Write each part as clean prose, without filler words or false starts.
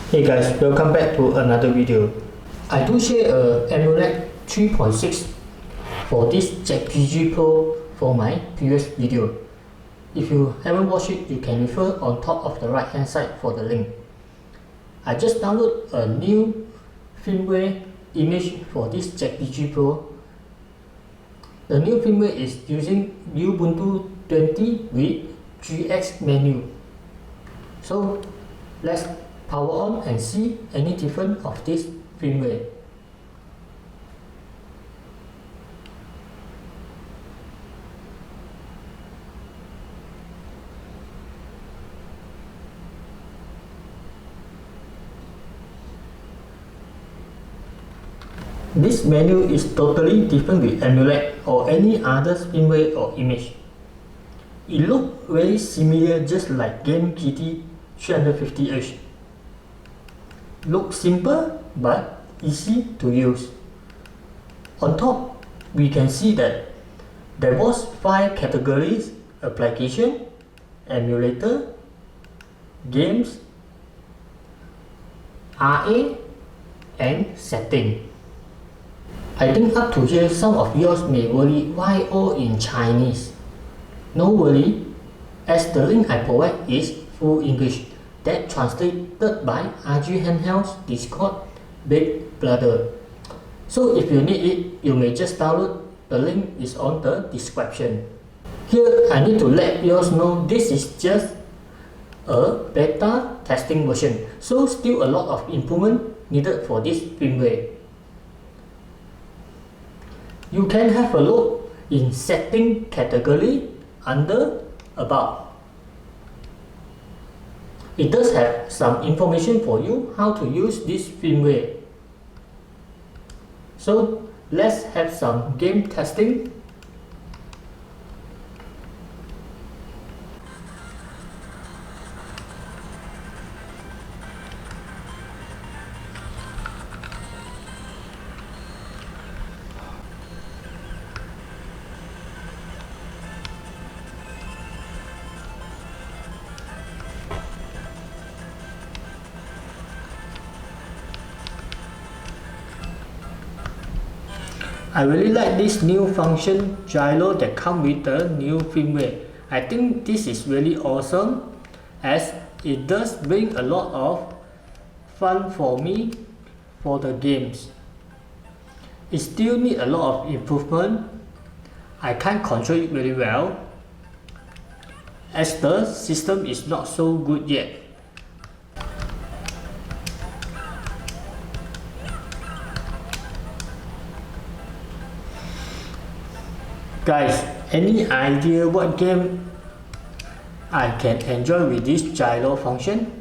Hey guys, welcome back to another video. I do share a AMOLED 3.6 for this ZPG Pro for my previous video. If you haven't watched it, you can refer on top of the right hand side for the link. I just downloaded a new firmware image for this ZPG Pro. The new firmware is using Ubuntu 20 with GXMenu. So let's power on and see any difference of this firmware. This menu is totally different with AMOLED or any other firmware or image. It looks very similar, just like RK3326. Looks simple but easy to use. On top, we can see that there was 5 categories: application, emulator, games, RA, and setting. I think up to here some of yours may worry why all in Chinese. No worry, as the link I provide is full English, that translated by RG Handheld's Discord Big Brother. So if you need it, you may just download. The link is on the description. Here I need to let you know this is just a beta testing version, so still a lot of improvement needed for this firmware. You can have a look in setting category under about. It does have some information for you how to use this firmware. So let's have some game testing. I really like this new function gyro that comes with the new firmware. I think this is really awesome, as it does bring a lot of fun for me for the games. It still needs a lot of improvement. I can't control it very well, as the system is not so good yet. Guys, any idea what game I can enjoy with this gyro function?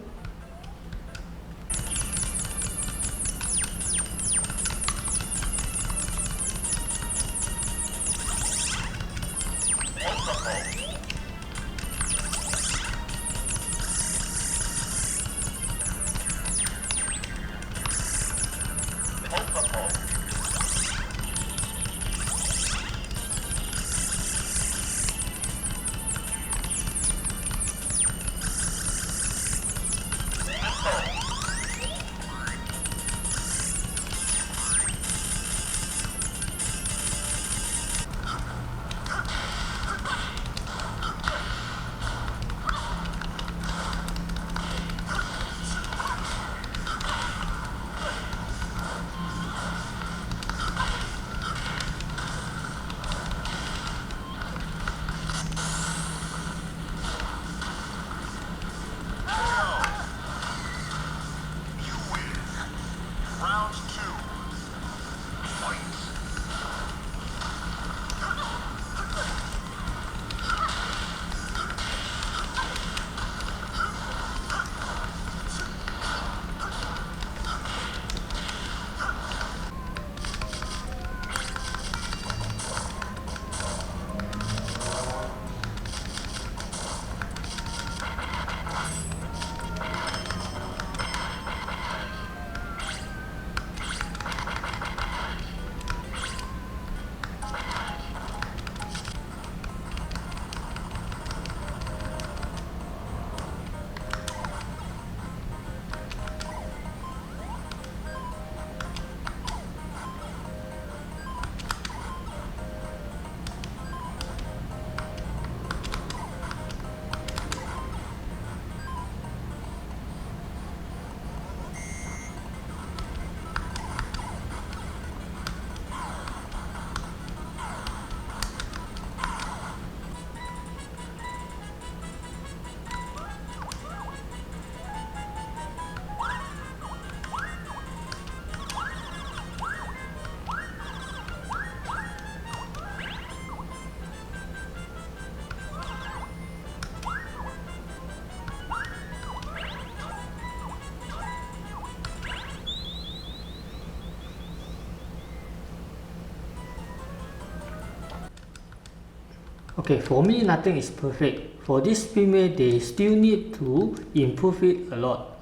Okay, for me nothing is perfect. For this firmware, they still need to improve it a lot.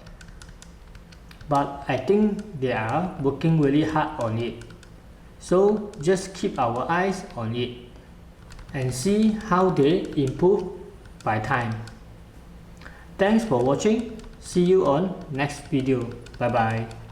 But I think they are working really hard on it. So just keep our eyes on it and see how they improve by time. Thanks for watching. See you on next video. Bye bye.